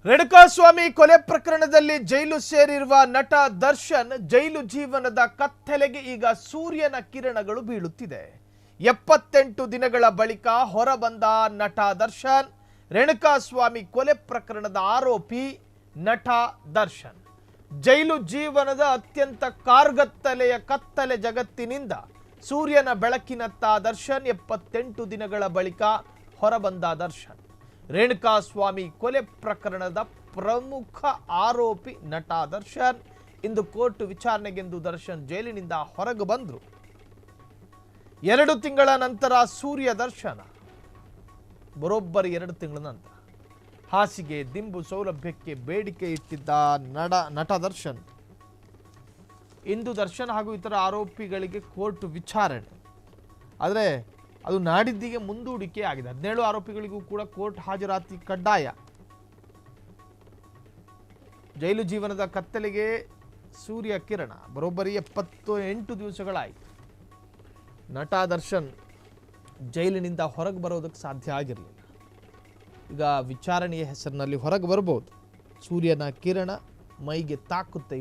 ರೇಣುಕಾಸ್ವಾಮಿ ಕೊಲೆ ಪ್ರಕರಣದಲ್ಲಿ ಜೈಲು ಸೇರಿರುವ ನಟ ದರ್ಶನ್ ಜೈಲು ಜೀವನದ ಕತ್ತಲೆಗೆ ಈಗ ಸೂರ್ಯನ ಕಿರಣಗಳು ಬೀಳುತ್ತಿದೆ. 78 ದಿನಗಳ ಬಳಿಕ ಹೊರಬಂದ ನಟ ದರ್ಶನ್. ರೇಣುಕಾಸ್ವಾಮಿ ಕೊಲೆ ಪ್ರಕರಣದ ಆರೋಪಿ ನಟ ದರ್ಶನ್ ಜೈಲು ಜೀವನದ ಅತ್ಯಂತ ಕಾರ್ಗತ್ತಲೆಯ ಕತ್ತಲೆ ಜಗತ್ತಿನಿಂದ ಸೂರ್ಯನ ಬೆಳಕಿನತ್ತ ದರ್ಶನ್ 78 ದಿನಗಳ ಬಳಿಕ ಹೊರಬಂದ ದರ್ಶನ್. ರೇಣುಕಾಸ್ವಾಮಿ ಕೊಲೆ ಪ್ರಕರಣದ ಪ್ರಮುಖ ಆರೋಪಿ ನಟ ದರ್ಶನ್ ಇಂದು ಕೋರ್ಟ್ ವಿಚಾರಣೆಗೆಂದು ದರ್ಶನ್ ಜೈಲಿನಿಂದ ಹೊರಗೆ ಬಂದರು. 2 ತಿಂಗಳ ನಂತರ ಸೂರ್ಯ ದರ್ಶನ. ಬರೋಬ್ಬರಿ 2 ತಿಂಗಳ ನಂತರ ಹಾಸಿಗೆ ದಿಂಬು ಸೌಲಭ್ಯಕ್ಕೆ ಬೇಡಿಕೆ ಇಟ್ಟಿದ್ದ ನಟ ದರ್ಶನ್ ಇಂದು ದರ್ಶನ್ ಹಾಗೂ ಇತರ ಆರೋಪಿಗಳಿಗೆ ಕೋರ್ಟ್ ವಿಚಾರಣೆ. ಆದರೆ ಅದು ನಾಡಿದ್ದಿಗೆ ಮುಂದೂಡಿಕೆ ಆಗಿದೆ. 17 ಆರೋಪಿಗಳಿಗೂ ಕೂಡ ಕೋರ್ಟ್ ಹಾಜರಾತಿ ಕಡ್ಡಾಯ. ಜೈಲು ಜೀವನದ ಕತ್ತಲೆಗೆ ಸೂರ್ಯ ಕಿರಣ. ಬರೋಬ್ಬರಿ 78 ದಿವಸಗಳಾಯಿತು. ನಟ ದರ್ಶನ್ ಜೈಲಿನಿಂದ ಹೊರಗೆ ಬರೋದಕ್ಕೆ ಸಾಧ್ಯ ಆಗಿರಲಿಲ್ಲ. ಈಗ ವಿಚಾರಣೆಯ ಹೆಸರಿನಲ್ಲಿ ಹೊರಗೆ ಬರ್ಬೋದು. ಸೂರ್ಯನ ಕಿರಣ ಮೈಗೆ ತಾಕುತ್ತೆ.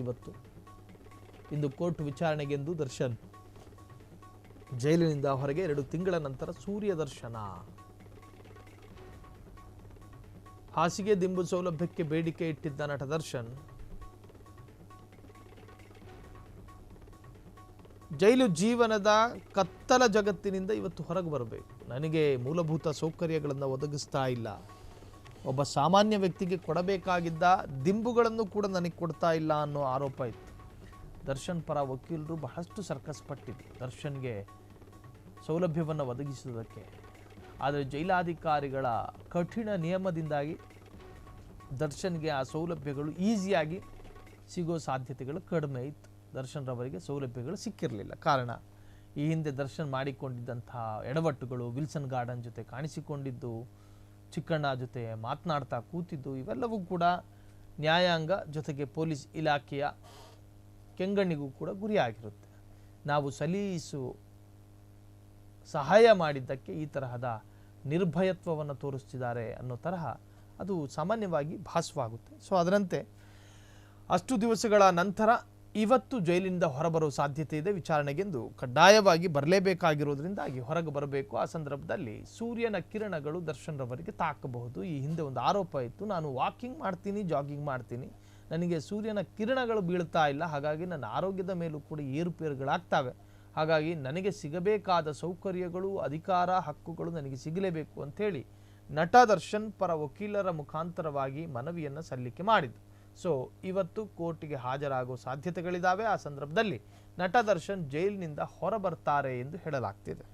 ಇಂದು ಕೋರ್ಟ್ ವಿಚಾರಣೆಗೆಂದು ದರ್ಶನ್ ಜೈಲಿನಿಂದ ಹೊರಗೆ 2 ತಿಂಗಳ ನಂತರ ಸೂರ್ಯ ದರ್ಶನ. ಹಾಸಿಗೆ ದಿಂಬು ಸೌಲಭ್ಯಕ್ಕೆ ಬೇಡಿಕೆ ಇಟ್ಟಿದ್ದ ನಟ ದರ್ಶನ್ ಜೈಲು ಜೀವನದ ಕತ್ತಲ ಜಗತ್ತಿನಿಂದ ಇವತ್ತು ಹೊರಗೆ ಬರಬೇಕು. ನನಗೆ ಮೂಲಭೂತ ಸೌಕರ್ಯಗಳನ್ನು ಒದಗಿಸ್ತಾ ಇಲ್ಲ, ಒಬ್ಬ ಸಾಮಾನ್ಯ ವ್ಯಕ್ತಿಗೆ ಕೊಡಬೇಕಾಗಿದ್ದ ದಿಂಬುಗಳನ್ನು ಕೂಡ ನನಗೆ ಕೊಡ್ತಾ ಇಲ್ಲ ಅನ್ನೋ ಆರೋಪ ಇತ್ತು. ದರ್ಶನ್ ಪರ ವಕೀಲರು ಬಹಳಷ್ಟು ಸರ್ಕಸ್ ಪಟ್ಟಿದ್ರು ದರ್ಶನ್ಗೆ ಸೌಲಭ್ಯವನ್ನು ಒದಗಿಸುವುದಕ್ಕೆ. ಆದರೆ ಜೈಲಾಧಿಕಾರಿಗಳ ಕಠಿಣ ನಿಯಮದಿಂದಾಗಿ ದರ್ಶನ್ಗೆ ಆ ಸೌಲಭ್ಯಗಳು ಈಸಿಯಾಗಿ ಸಿಗೋ ಸಾಧ್ಯತೆಗಳು ಕಡಿಮೆ ಇತ್ತು. ದರ್ಶನ್ ರವರಿಗೆ ಸೌಲಭ್ಯಗಳು ಸಿಕ್ಕಿರಲಿಲ್ಲ. ಕಾರಣ ಈ ಹಿಂದೆ ದರ್ಶನ್ ಮಾಡಿಕೊಂಡಿದ್ದಂತಹ ಎಡವಟ್ಟುಗಳು, ವಿಲ್ಸನ್ ಗಾರ್ಡನ್ ಜೊತೆ ಕಾಣಿಸಿಕೊಂಡಿದ್ದು, ಚಿಕ್ಕಣ್ಣ ಜೊತೆ ಮಾತನಾಡ್ತಾ ಕೂತಿದ್ದು, ಇವೆಲ್ಲವೂ ಕೂಡ ನ್ಯಾಯಾಂಗ ಜೊತೆಗೆ ಪೊಲೀಸ್ ಇಲಾಖೆಯ ಕೆಂಗಣ್ಣಿಗೂ ಕೂಡ ಗುರಿಯಾಗಿರುತ್ತೆ. ನಾವು ಸಲೀಸು ಸಹಾಯ ಮಾಡಿದ್ದಕ್ಕೆ ಈ ತರಹದ ನಿರ್ಭಯತ್ವವನ್ನು ತೋರಿಸ್ತಿದ್ದಾರೆ ಅನ್ನೋ ತರಹ ಅದು ಸಾಮಾನ್ಯವಾಗಿ ಭಾಸವಾಗುತ್ತೆ. ಸೊ ಅದರಂತೆ ಅಷ್ಟು ದಿವಸಗಳ ನಂತರ ಇವತ್ತು ಜೈಲಿನಿಂದ ಹೊರಬರೋ ಸಾಧ್ಯತೆ ಇದೆ. ವಿಚಾರಣೆಗೆಂದು ಕಡ್ಡಾಯವಾಗಿ ಬರಲೇಬೇಕಾಗಿರೋದ್ರಿಂದಾಗಿ ಹೊರಗೆ ಬರಬೇಕು. ಆ ಸಂದರ್ಭದಲ್ಲಿ ಸೂರ್ಯನ ಕಿರಣಗಳು ದರ್ಶನ್ ರವರಿಗೆ ತಾಕಬಹುದು. ಈ ಹಿಂದೆ ಒಂದು ಆರೋಪ ಇತ್ತು, ನಾನು ವಾಕಿಂಗ್ ಮಾಡ್ತೀನಿ, ಜಾಗಿಂಗ್ ಮಾಡ್ತೀನಿ, ನನಗೆ ಸೂರ್ಯನ ಕಿರಣಗಳು ಬೀಳ್ತಾ ಇಲ್ಲ, ಹಾಗಾಗಿ ನನ್ನ ಆರೋಗ್ಯದ ಮೇಲೂ ಕೂಡ ಏರುಪೇರುಗಳಾಗ್ತವೆ, ಹಾಗಾಗಿ ನನಗೆ ಸಿಗಬೇಕಾದ ಸೌಕರ್ಯಗಳು, ಅಧಿಕಾರ, ಹಕ್ಕುಗಳು ನನಗೆ ಸಿಗಲೇಬೇಕು ಅಂಥೇಳಿ ನಟ ದರ್ಶನ್ ಪರ ವಕೀಲರ ಮುಖಾಂತರವಾಗಿ ಮನವಿಯನ್ನು ಸಲ್ಲಿಕೆ ಮಾಡಿದ್ದು. ಸೊ ಇವತ್ತು ಕೋರ್ಟಿಗೆ ಹಾಜರಾಗೋ ಸಾಧ್ಯತೆಗಳಿದ್ದಾವೆ. ಆ ಸಂದರ್ಭದಲ್ಲಿ ನಟ ದರ್ಶನ್ ಜೈಲಿನಿಂದ ಹೊರಬರ್ತಾರೆ ಎಂದು ಹೇಳಲಾಗ್ತಿದೆ.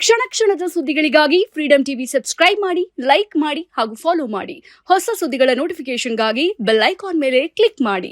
ಕ್ಷಣ ಕ್ಷಣದ ಸುದ್ದಿಗಳಿಗಾಗಿ ಫ್ರೀಡಂ ಟಿವಿ ಸಬ್ಸ್ಕ್ರೈಬ್ ಮಾಡಿ, ಲೈಕ್ ಮಾಡಿ ಹಾಗೂ ಫಾಲೋ ಮಾಡಿ. ಹೊಸ ಸುದ್ದಿಗಳ ನೋಟಿಫಿಕೇಶನ್ಗಾಗಿ ಬೆಲ್ ಐಕಾನ್ ಮೇಲೆ ಕ್ಲಿಕ್ ಮಾಡಿ.